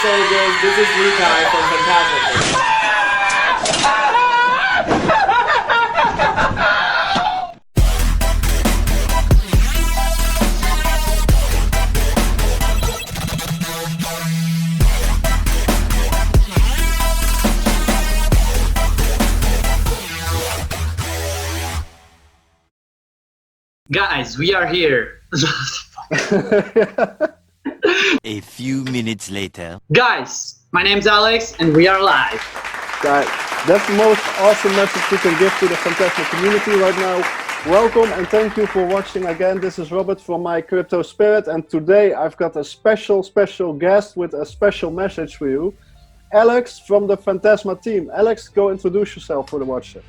soldiers, this is Goateye from Phantasma. Guys, we are here. A few minutes later. Guys, my name's Alex and we are live. Guys, that's the most awesome message we can give to the Phantasma community right now. Welcome and thank you for watching again. This is Robert from My Crypto Spirit, and today I've got a special guest with a special message for you. Alex from the Phantasma team. Alex, go introduce yourself for the watcher.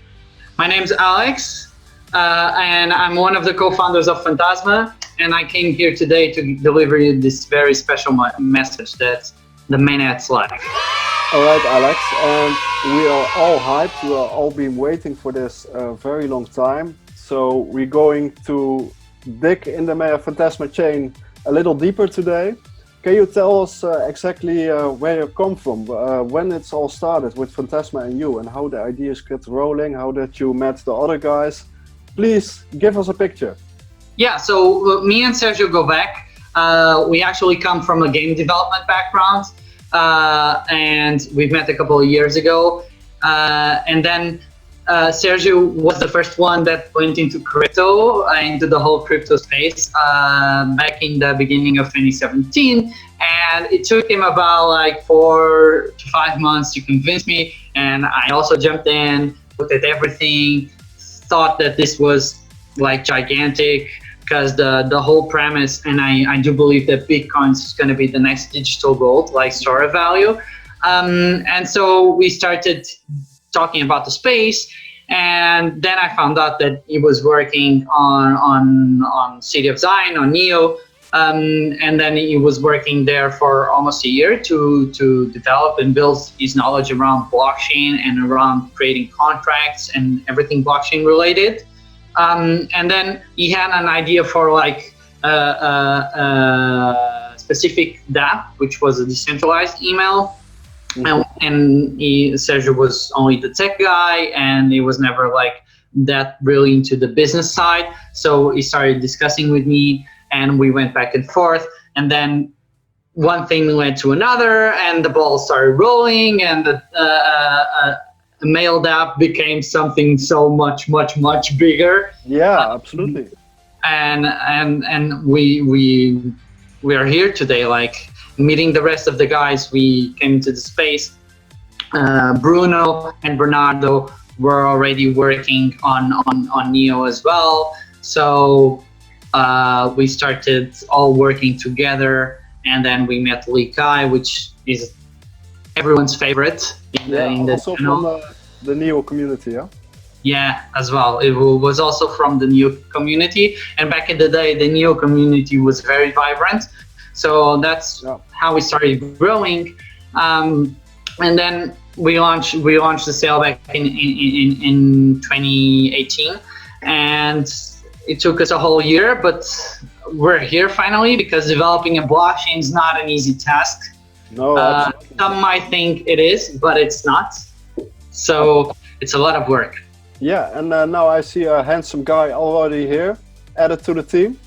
My name's Alex. And I'm one of the co-founders of Phantasma, and I came here today to deliver you this very special message that the Mainnet's like. All right, Alex, and we are all hyped. We are all been waiting for this very long time. So we're going to dig in the Phantasma chain a little deeper today. Can you tell us exactly where you come from, when it's all started with Phantasma and you, and how the ideas get rolling, how that you met the other guys? Please give us a picture. Yeah, so me and Sergio go back. We actually come from a game development background, and we've met a couple of years ago. And then Sergio was the first one that went into crypto, into the whole crypto space back in the beginning of 2017. And it took him about like 4 to 5 months to convince me. And I also jumped in, looked at everything, thought that this was like gigantic, because the whole premise, and I do believe that Bitcoin is going to be the next digital gold, like store of value. And so we started talking about the space, and then I found out that he was working on City of Zion, on Neo, and then he was working there for almost a year to develop and build his knowledge around blockchain and around creating contracts and everything blockchain related. And then he had an idea for like a specific dApp, which was a decentralized email. And Sergio was only the tech guy, and he was never like that really into the business side. So he started discussing with me, and we went back and forth, and then one thing led to another, and the ball started rolling, and the mailed app became something so much bigger. Yeah, absolutely. And we are here today, like meeting the rest of the guys. We came to the space. Bruno and Bernardo were already working on Neo as well. So we started all working together, and then we met Lee Kai, which is everyone's favorite in the also channel. From the Neo community, yeah? Yeah, as well. It was also from the Neo community, and back in the day, the Neo community was very vibrant. So that's how we started growing. And then we launched the sale back in 2018, and it took us a whole year, but we're here finally, because developing a blockchain is not an easy task. No, absolutely. Some might think it is, but it's not. So it's a lot of work. Yeah, and now I see a handsome guy already here, added to the team.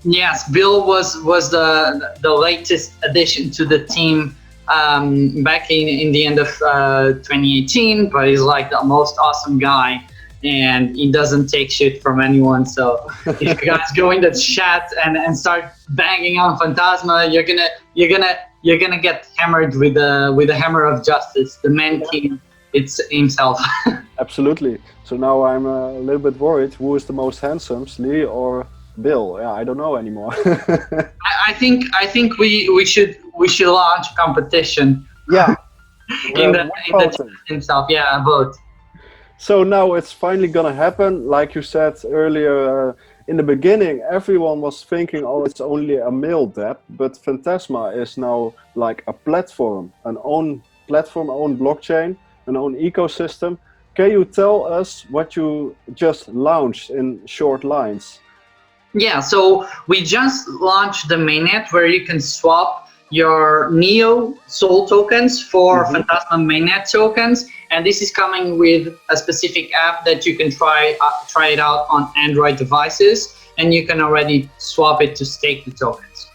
Yes, Bill was the latest addition to the team back in the end of 2018, but he's like the most awesome guy, and he doesn't take shit from anyone. So if you guys go in the chat and start banging on Phantasma, you're gonna get hammered with the hammer of justice. The man king, it's himself. Absolutely. So now I'm a little bit worried. Who is the most handsome, Lee or Bill? Yeah, I don't know anymore. I think we should launch a competition. Yeah. in the chat himself. Yeah, both. So now it's finally gonna happen. Like you said earlier, in the beginning, everyone was thinking, oh, it's only a mail dApp, but Phantasma is now like a platform, an own platform, own blockchain, an own ecosystem. Can you tell us what you just launched in short lines? Yeah, so we just launched the Mainnet, where you can swap your Neo Soul tokens for Phantasma Mainnet tokens, and this is coming with a specific app that you can try it out on Android devices, and you can already swap it to stake the tokens.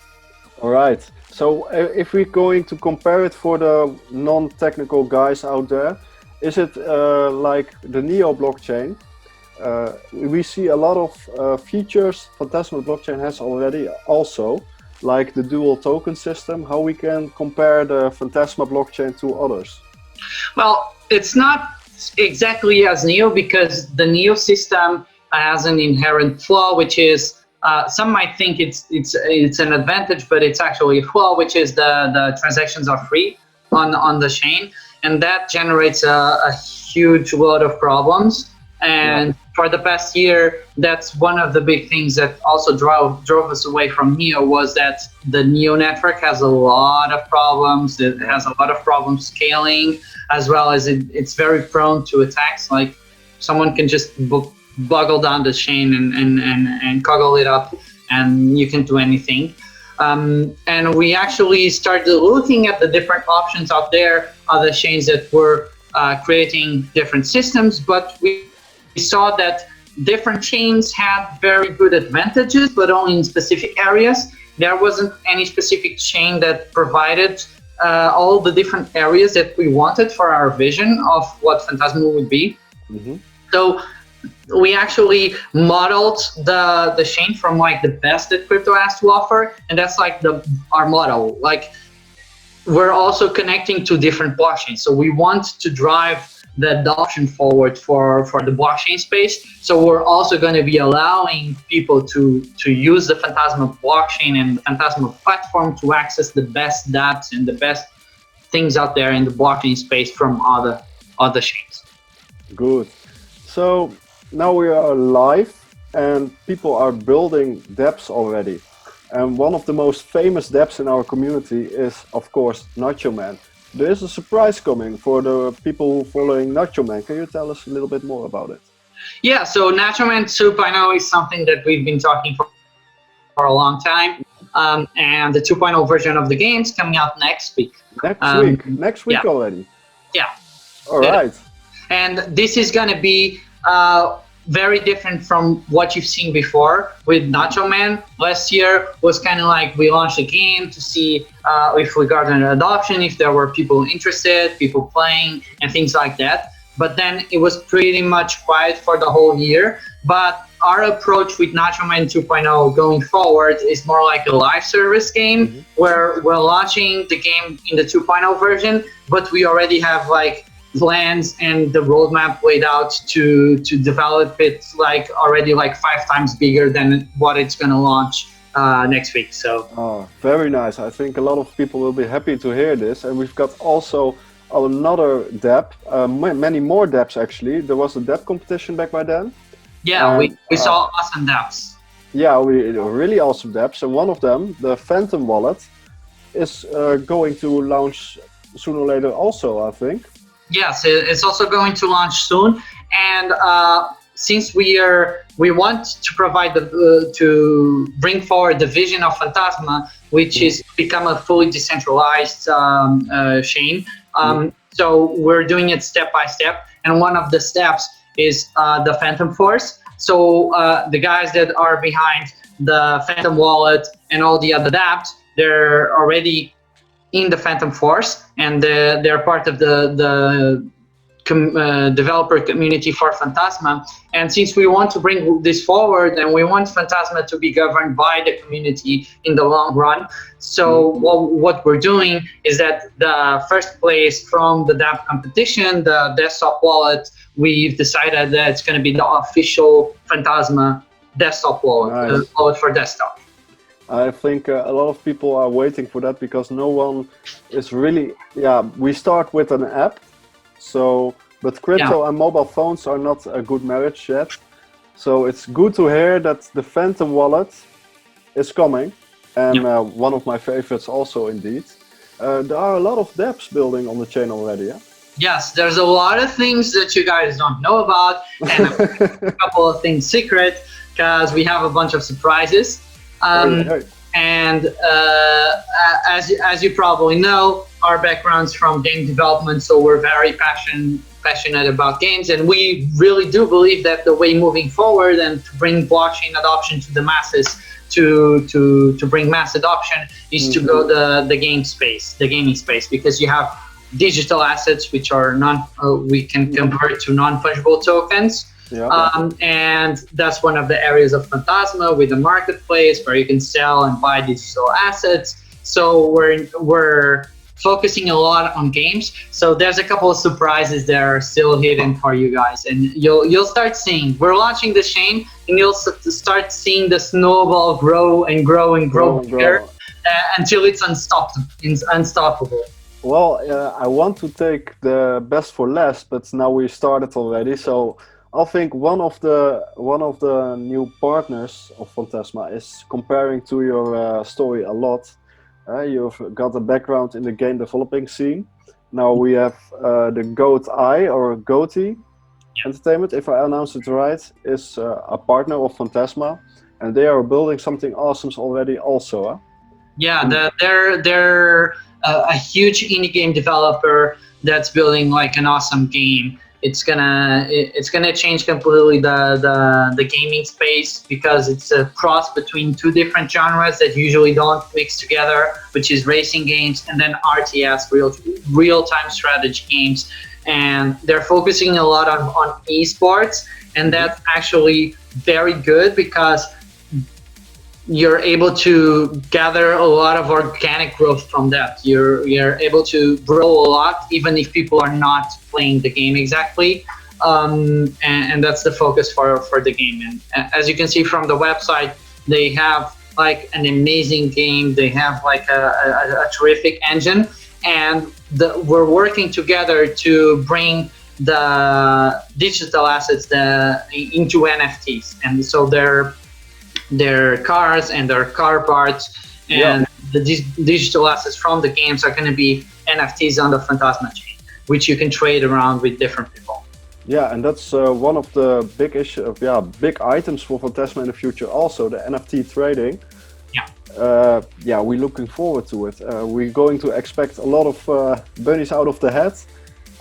All right. So if we're going to compare it for the non-technical guys out there, is it like the Neo blockchain? We see a lot of features Phantasma blockchain has already also, like the dual token system. How we can compare the Phantasma blockchain to others? Well, it's not exactly as Neo, because the Neo system has an inherent flaw, which is some might think it's an advantage, but it's actually a flaw, which is the transactions are free on the chain, and that generates a huge load of problems. And for the past year, that's one of the big things that also drove us away from Neo, was that the Neo network has a lot of problems. It has a lot of problems scaling, as well as it's very prone to attacks. Like someone can just boggle down the chain and coggle it up, and you can do anything. And we actually started looking at the different options out there, other chains that were creating different systems, but we saw that different chains had very good advantages, but only in specific areas. There wasn't any specific chain that provided all the different areas that we wanted for our vision of what Phantasma would be. So we actually modeled the chain from like the best that crypto has to offer, and that's like our model. Like, we're also connecting to different blockchains, so we want to drive the adoption forward for the blockchain space. So we're also going to be allowing people to use the Phantasma blockchain and the Phantasma platform to access the best dApps and the best things out there in the blockchain space from other chains. Good. So now we are live and people are building dApps already. And one of the most famous dApps in our community is, of course, Nacho Man. There is a surprise coming for the people following Nacho Man. Can you tell us a little bit more about it? Yeah, so Nacho Man 2.0 is something that we've been talking for a long time. And the 2.0 version of the game is coming out next week. Next week already? Yeah. All right. And this is going to be very different from what you've seen before with Nacho Man. Last year was kind of like we launched a game to see if we got an adoption, if there were people interested, people playing, and things like that. But then it was pretty much quiet for the whole year. But our approach with Nacho Man 2.0 going forward is more like a live service game, where we're launching the game in the 2.0 version, but we already have like plans and the roadmap laid out to develop it like already like 5 times bigger than what it's going to launch next week. So very nice. I think a lot of people will be happy to hear this. And we've got also another dApp, many more dApps actually. There was a dApp competition back by then. Yeah, we saw awesome dApps. Yeah, really awesome dApps. And one of them, the Phantom wallet, is going to launch sooner or later also, I think. Yes, it's also going to launch soon, and since we want to provide to bring forward the vision of Phantasma, which is to become a fully decentralized chain. So we're doing it step by step, and one of the steps is the Phantom Force. So the guys that are behind the Phantom wallet and all the other dApps, they're already in the Phantom Force, and they're part of the developer community for Phantasma. And since we want to bring this forward and we want Phantasma to be governed by the community in the long run, so what we're doing is that the first place from the dApp competition, the desktop wallet, we've decided that it's going to be the official Phantasma desktop wallet, wallet for desktop. I think a lot of people are waiting for that because no one is really, we start with an app, but crypto and mobile phones are not a good marriage yet. So it's good to hear that the Phantom wallet is coming, and one of my favorites also indeed. There are a lot of dApps building on the chain already, yeah? Yes, there's a lot of things that you guys don't know about, and a couple of things secret, because we have a bunch of surprises. And And as you probably know, our background's from game development, so we're very passionate about games, and we really do believe that the way moving forward and to bring blockchain adoption to the masses, to bring mass adoption, is to go the gaming space, because you have digital assets which are we can convert to non-fungible tokens. Yeah. And that's one of the areas of Phantasma with the marketplace where you can sell and buy digital assets. So we're focusing a lot on games. So there's a couple of surprises that are still hidden for you guys, and you'll start seeing. We're launching the chain, and you'll start seeing the snowball grow and grow and grow bigger until it's unstoppable. Well, I want to take the best for last, but now we started already. So I think one of the new partners of Phantasma is comparing to your story a lot. You've got a background in the game developing scene. Now we have the Goateye or Goateye Entertainment, if I announce it right, is a partner of Phantasma, and they are building something awesome already also. Huh? Yeah, they're a huge indie game developer that's building like an awesome game. It's gonna change completely the gaming space, because it's a cross between two different genres that usually don't mix together, which is racing games and then RTS, real-time strategy games. And they're focusing a lot on esports, and that's actually very good because you're able to gather a lot of organic growth from that. You're able to grow a lot, even if people are not playing the game exactly. And that's the focus for the game. And as you can see from the website, they have like an amazing game. They have like a terrific engine, and we're working together to bring the digital assets into NFTs. And so their cars and their car parts and the digital assets from the games are going to be NFTs on the Phantasma chain, which you can trade around with different people. Yeah, and that's one of the big big items for Phantasma in the future. Also, the NFT trading. Yeah, we're looking forward to it. We're going to expect a lot of bunnies out of the hat.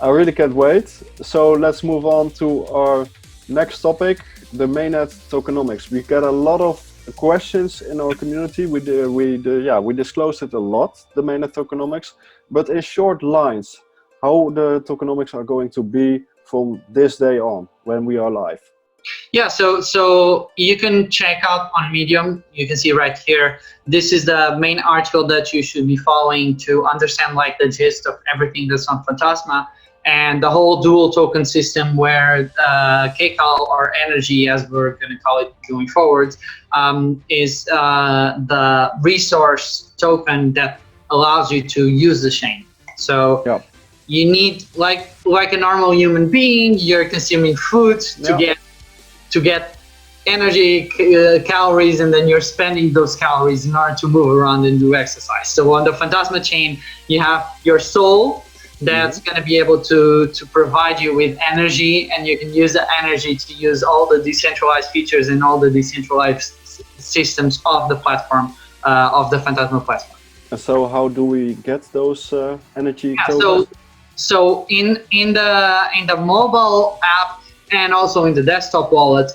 I really can't wait. So let's move on to our next topic, the Mainnet tokenomics. We get a lot of questions in our community. We disclosed it a lot, the Mainnet tokenomics, but in short lines, how the tokenomics are going to be from this day on when we are live. Yeah, so you can check out on Medium. You can see right here, this is the main article that you should be following to understand like the gist of everything that's on Phantasma. And the whole dual token system where KCAL, or energy as we're going to call it going forward, is the resource token that allows you to use the chain. So you need, like a normal human being, you're consuming food to get energy, calories, and then you're spending those calories in order to move around and do exercise. So on the Phantasma chain, you have your soul, that's going to be able to provide you with energy, and you can use the energy to use all the decentralized features and all the decentralized systems of the platform, of the Phantasma platform. And so how do we get those energy tokens? So in the mobile app and also in the desktop wallet,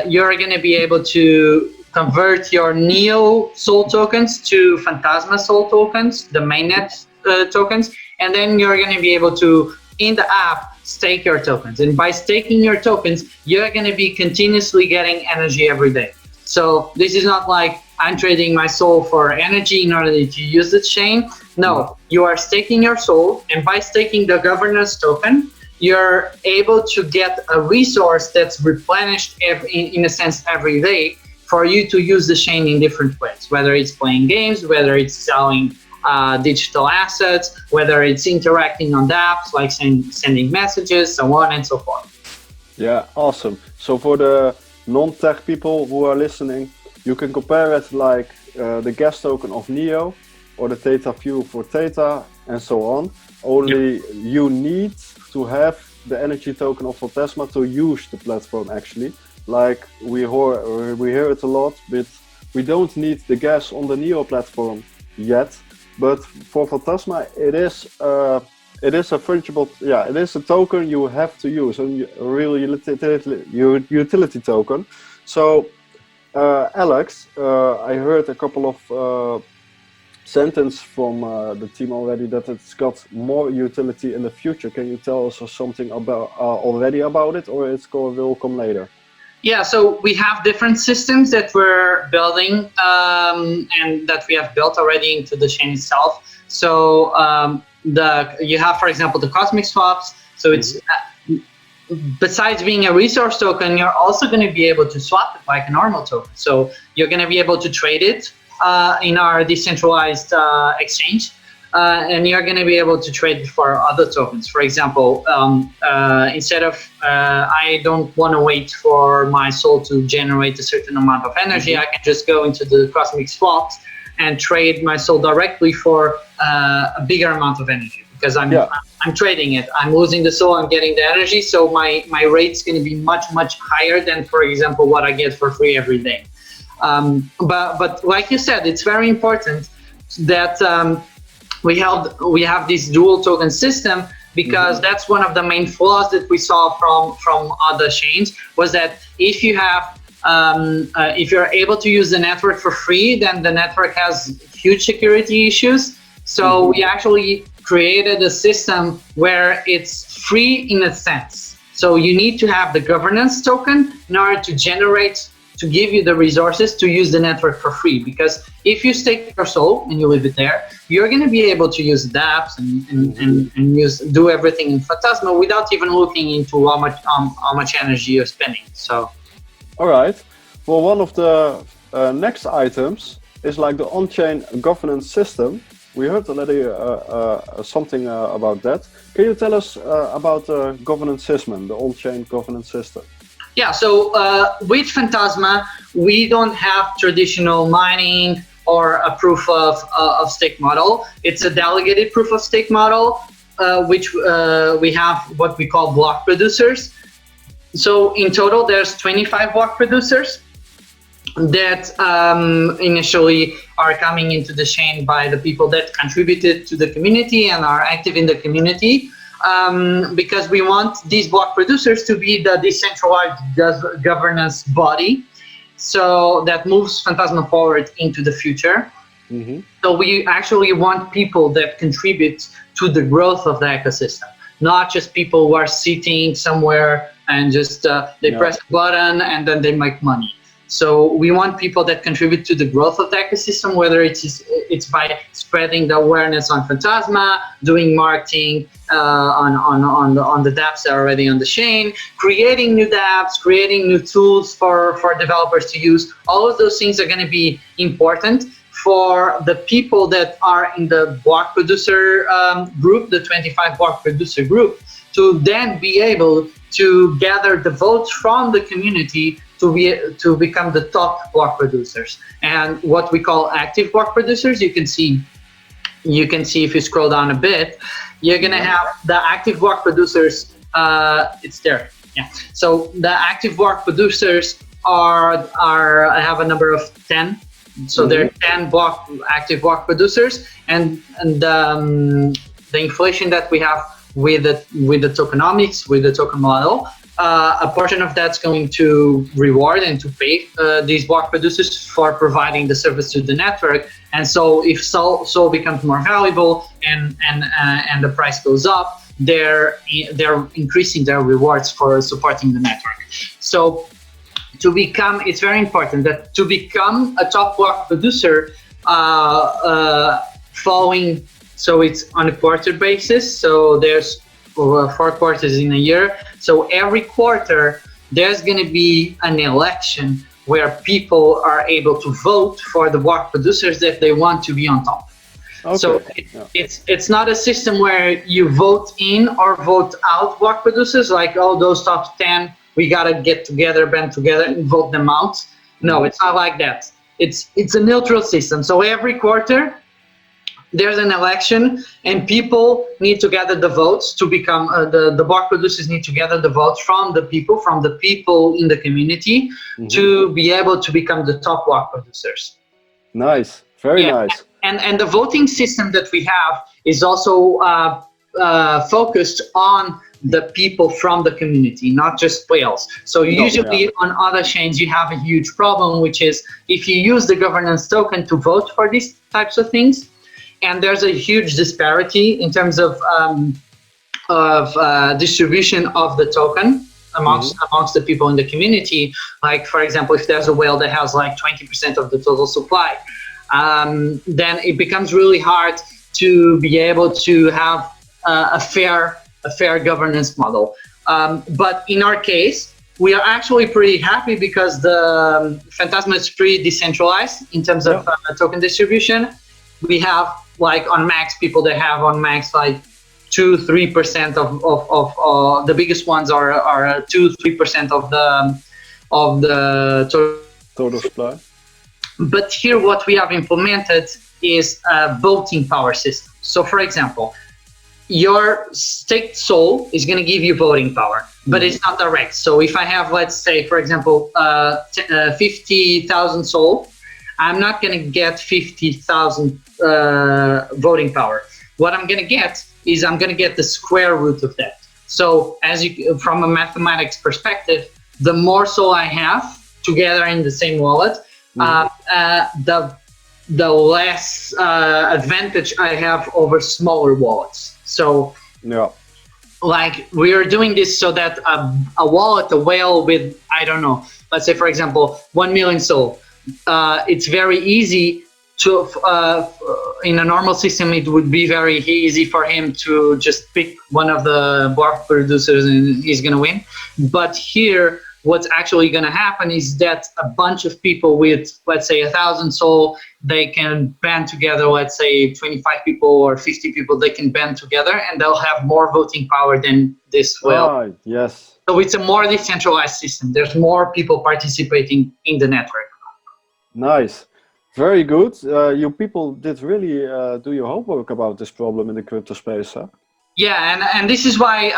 you're going to be able to convert your Neo soul tokens to Phantasma soul tokens, the Mainnet tokens. And then you're going to be able to, in the app, stake your tokens. And by staking your tokens, you're going to be continuously getting energy every day. So this is not like I'm trading my soul for energy in order to use the chain. No, you are staking your soul. And by staking the governance token, you're able to get a resource that's replenished in a sense every day for you to use the chain in different ways, whether it's playing games, whether it's selling digital assets, whether it's interacting on dApps, like sending messages, so on and so forth. Yeah, awesome. So for the non-tech people who are listening, you can compare it like the gas token of Neo or the Theta View for Theta and so on. Only you need to have the energy token of Phatasma to use the platform actually. Like we hear it a lot, but we don't need the gas on the Neo platform yet, but for Phatasma it is a fungible, it is a token you have to use, a real utility token. So Alex, I heard a couple of sentence from the team already that it's got more utility in the future. Can you tell us something about already about it, or will come later? Yeah, so we have different systems that we're building and that we have built already into the chain itself. So you have, for example, the cosmic swaps. So it's besides being a resource token, you're also going to be able to swap it like a normal token. So you're going to be able to trade it in our decentralized exchange. And you're going to be able to trade it for other tokens. For example, instead of I don't want to wait for my soul to generate a certain amount of energy, I can just go into the cosmic swaps and trade my soul directly for a bigger amount of energy, because I'm trading it. I'm losing the soul, I'm getting the energy, so my rate's going to be much higher than, for example, what I get for free every day. But like you said, it's very important that we have this dual token system, because that's one of the main flaws that we saw from other chains, was that if you have if you're able to use the network for free, then the network has huge security issues. So we actually created a system where it's free in a sense. So you need to have the governance token in order to give you the resources to use the network for free. Because if you stake your soul and you leave it there, you're going to be able to use dApps and do everything in Phatasma without even looking into how much energy you're spending. So, all right. Well, one of the next items is like the on-chain governance system. We heard already something about that. Can you tell us about the governance system, the on-chain governance system? Yeah, so with Phantasma, we don't have traditional mining or a proof of stake model. It's a delegated proof of stake model, which we have what we call block producers. So in total, there's 25 block producers that initially are coming into the chain by the people that contributed to the community and are active in the community. Because we want these block producers to be the decentralized governance body, so that moves Phantasma forward into the future. So we actually want people that contribute to the growth of the ecosystem, not just people who are sitting somewhere and just they press a button and then they make money. So we want people that contribute to the growth of the ecosystem, whether it's by spreading the awareness on Phantasma, doing marketing on the dApps that are already on the chain, creating new dApps, creating new tools for developers to use. All of those things are going to be important for the people that are in the block producer group, the 25 block producer group, to then be able to gather the votes from the community to become the top block producers. And what we call active block producers, you can see if you scroll down a bit, you're gonna have the active block producers. It's there. Yeah. So the active block producers have a number of 10. So there are 10 active block producers, and the inflation that we have with the tokenomics, with the token model, a portion of that's going to reward and to pay these block producers for providing the service to the network. And so if Sol becomes more valuable and the price goes up, they're increasing their rewards for supporting the network. So it's very important that to become a top block producer, following, so it's on a quarter basis. So there's 4 quarters in a year. So every quarter, there's going to be an election where people are able to vote for the block producers that they want to be on top. Okay. So it's not a system where you vote in or vote out block producers, like, oh, those top 10, we got to band together and vote them out. No, it's not like that. It's a neutral system. So every quarter, there's an election and people need to gather the votes to become the block producers need to gather the votes from the people in the community to be able to become the top block producers. Nice, very nice. And the voting system that we have is also focused on the people from the community, not just whales. So usually on other chains you have a huge problem, which is if you use the governance token to vote for these types of things, and there's a huge disparity in terms of distribution of the token amongst the people in the community. Like, for example, if there's a whale that has like 20% of the total supply, then it becomes really hard to be able to have a fair governance model. But in our case, we are actually pretty happy because the Phantasma is pretty decentralized in terms of token distribution. We have like on max people that have on max like 2-3% of the biggest ones are 2-3% of the total supply. But here what we have implemented is a voting power system. So for example, your staked soul is going to give you voting power, but it's not direct. So if I have, let's say, for example, 50,000 soul, I'm not going to get 50,000 voting power. What I'm going to get is I'm going to get the square root of that. So as you, from a mathematics perspective, the more soul I have together in the same wallet, the less advantage I have over smaller wallets. So, like we are doing this so that a wallet, a whale with, I don't know, let's say for example, 1 million soul, it's very easy to, in a normal system, it would be very easy for him to just pick one of the block producers and he's gonna win. But here, what's actually going to happen is that a bunch of people with, let's say, 1,000 soul, they can band together, let's say 25 people or 50 people, they can band together and they'll have more voting power than this whale. Yes. So it's a more decentralized system. There's more people participating in the network. Nice. Very good. You people did really do your homework about this problem in the crypto space, huh? Yeah, and this is why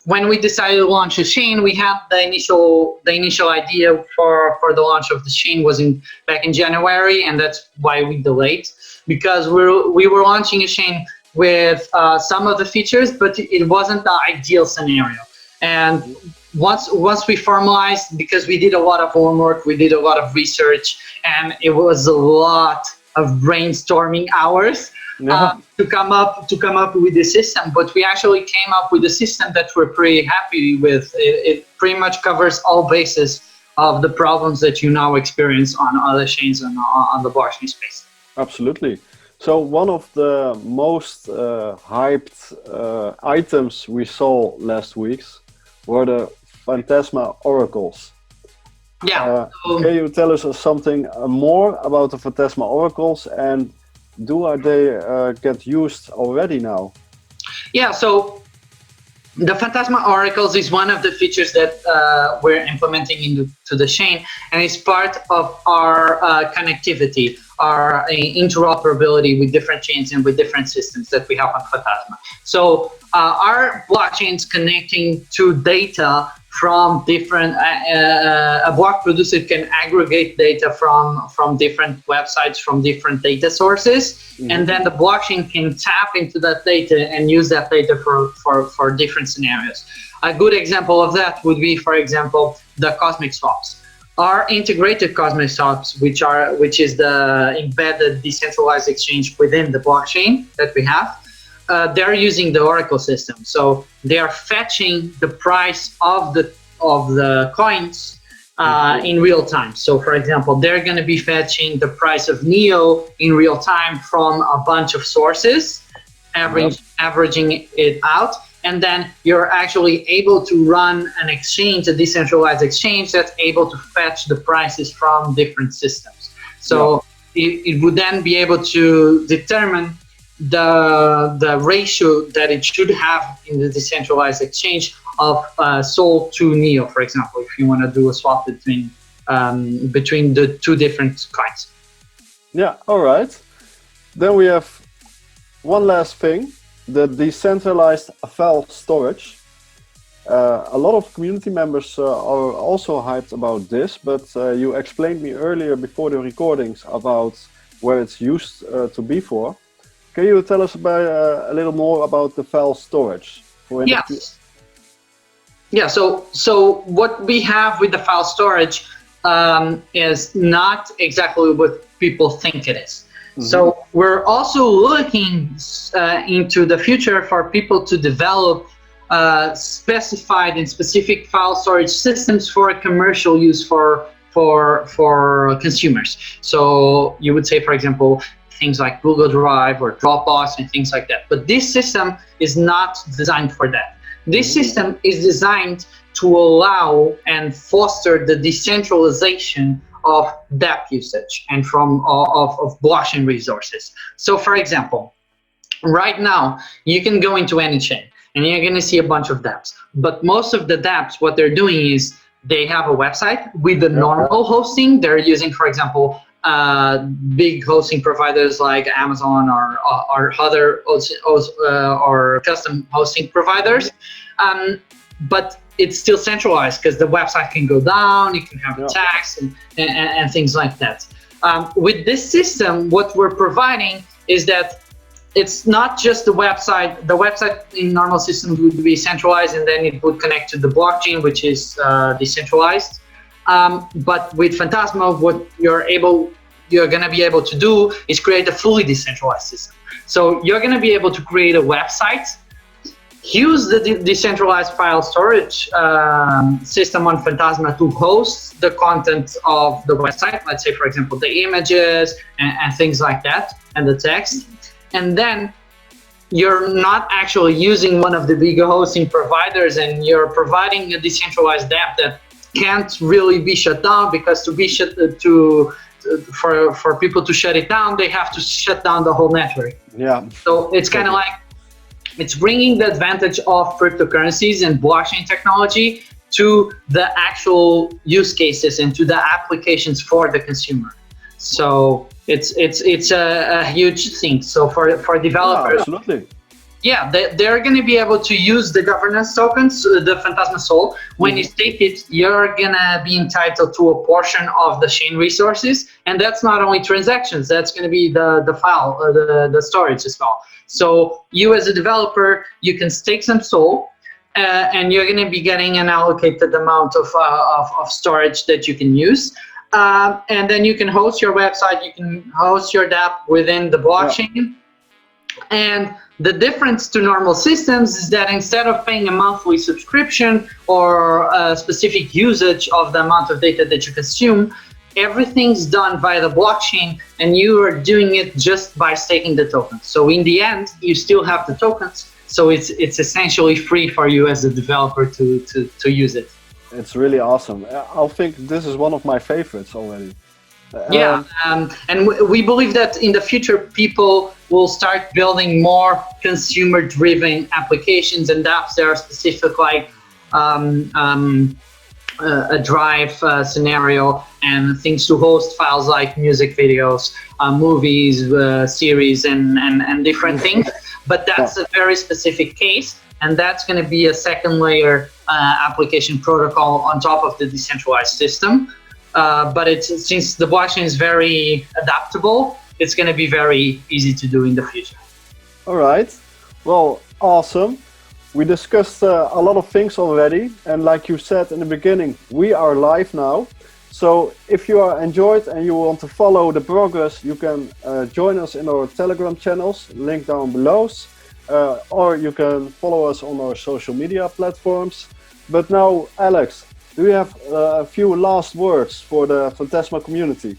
when we decided to launch a chain, we had the initial idea for the launch of the chain was back in January, and that's why we delayed, because we were launching a chain with some of the features, but it wasn't the ideal scenario. And once we formalized, because we did a lot of homework, we did a lot of research, and it was a lot of brainstorming hours. To come up with the system, but we actually came up with a system that we're pretty happy with. It pretty much covers all bases of the problems that you now experience on other chains and on the blockchain space. Absolutely. So one of the most hyped items we saw last week were the Phantasma oracles. Yeah. Can you tell us something more about the Phantasma oracles, and do they get used already now? Yeah, so the Phantasma oracles is one of the features that we're implementing into the chain, and it's part of our connectivity, our interoperability with different chains and with different systems that we have on Phatasma. So our blockchains connecting to data from different, a block producer can aggregate data from different websites, from different data sources, and then the blockchain can tap into that data and use that data for different scenarios. A good example of that would be, for example, the Cosmic Swaps. Our integrated Cosmic Swaps, which is the embedded decentralized exchange within the blockchain that we have, they're using the Oracle system. So they are fetching the price of the coins in real time. So for example, they're going to be fetching the price of NEO in real time from a bunch of sources, averaging it out. And then you're actually able to run an exchange, a decentralized exchange that's able to fetch the prices from different systems. So it would then be able to determine the ratio that it should have in the decentralized exchange of Sol to NEO, for example, if you want to do a swap between the two different coins. Yeah, all right. then we have one last thing, the decentralized file storage. A lot of community members are also hyped about this, but you explained me earlier before the recordings about where it's used to be for. Can you tell us about a little more about the file storage? Yes. Yeah, so what we have with the file storage is not exactly what people think it is. Mm-hmm. So we're also looking into the future for people to develop specified and specific file storage systems for commercial use for consumers. So you would say, for example, things like Google Drive or Dropbox and things like that. But this system is not designed for that. This system is designed to allow and foster the decentralization of dApp usage and of blockchain resources. So for example, right now you can go into any chain and you're going to see a bunch of dApps. But most of the dApps, what they're doing is they have a website with the normal hosting. They're using, for example, big hosting providers like Amazon or other or custom hosting providers. But it's still centralized because the website can go down, it can have attacks and things like that. With this system, what we're providing is that it's not just the website. The website in normal systems would be centralized and then it would connect to the blockchain, which is decentralized. But with Phantasma, what you're going to be able to do is create a fully decentralized system. So you're going to be able to create a website, use the decentralized file storage system on Phantasma to host the content of the website. Let's say, for example, the images and things like that, and the text. And then you're not actually using one of the big hosting providers, and you're providing a decentralized app that can't really be shut down, because for people to shut it down, they have to shut down the whole network. Yeah. So it's kind of like, it's bringing the advantage of cryptocurrencies and blockchain technology to the actual use cases and to the applications for the consumer. So it's a huge thing. So for developers, absolutely. Yeah, they're going to be able to use the governance tokens, the Phantasma Soul. When you stake it, you're going to be entitled to a portion of the chain resources. And that's not only transactions, that's going to be the file, the storage as well. So you as a developer, you can stake some Soul, and you're going to be getting an allocated amount of storage that you can use. And then you can host your website, you can host your dApp within the blockchain. And the difference to normal systems is that instead of paying a monthly subscription or a specific usage of the amount of data that you consume, everything's done via the blockchain, and you are doing it just by staking the tokens. So in the end, you still have the tokens, so it's essentially free for you as a developer to use it. It's really awesome. I think this is one of my favorites already. And we believe that in the future, people will start building more consumer-driven applications and apps that are specific, like a drive scenario, and things to host files like music videos, movies, series, and different things. But that's a very specific case, and that's going to be a second layer application protocol on top of the decentralized system. But since the blockchain is very adaptable, it's going to be very easy to do in the future. All right. Well, awesome. We discussed a lot of things already. And like you said in the beginning, we are live now. So if you are enjoyed and you want to follow the progress, you can join us in our Telegram channels, link down below. Or you can follow us on our social media platforms. But now, Alex, do you have a few last words for the Phantasma community?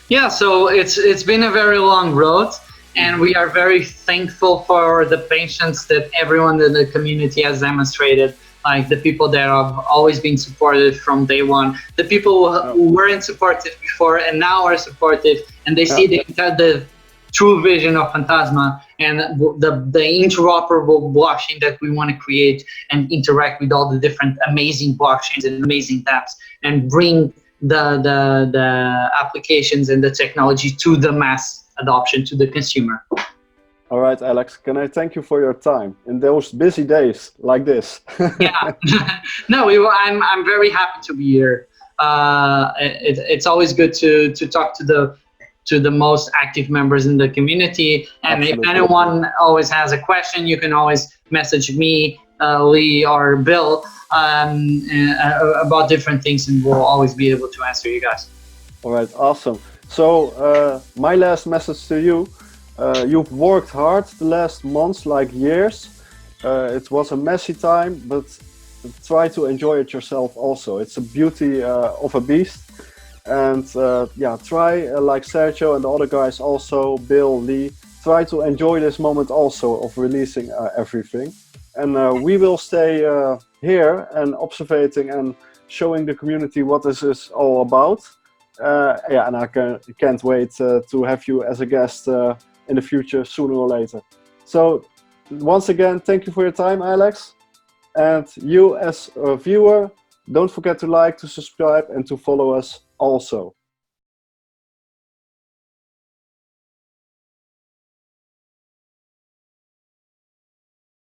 Yeah, so it's been a very long road, and we are very thankful for the patience that everyone in the community has demonstrated. Like the people that have always been supportive from day one, the people who weren't supportive before and now are supportive, and they see the true vision of Phantasma and the interoperable blockchain that we want to create and interact with all the different amazing blockchains and amazing dApps, and bring the applications and the technology to the mass adoption to the consumer. All right, Alex, can I thank you for your time in those busy days like this? Yeah, no, I'm very happy to be here. It's always good to talk to the most active members in the community. And Absolutely. If anyone always has a question, you can always message me, Lee, or Bill about different things, and we'll always be able to answer you guys. All right, awesome. So my last message to you, you've worked hard the last months, like years. It was a messy time, but try to enjoy it yourself also. It's a beauty of a beast. And yeah, try, like Sergio and the other guys also, Bill, Lee, try to enjoy this moment also of releasing everything. And we will stay here and observing and showing the community what this is all about. Yeah, and I can't wait to have you as a guest in the future, sooner or later. So once again, thank you for your time, Alex. And you as a viewer, don't forget to like, to subscribe, and to follow us also.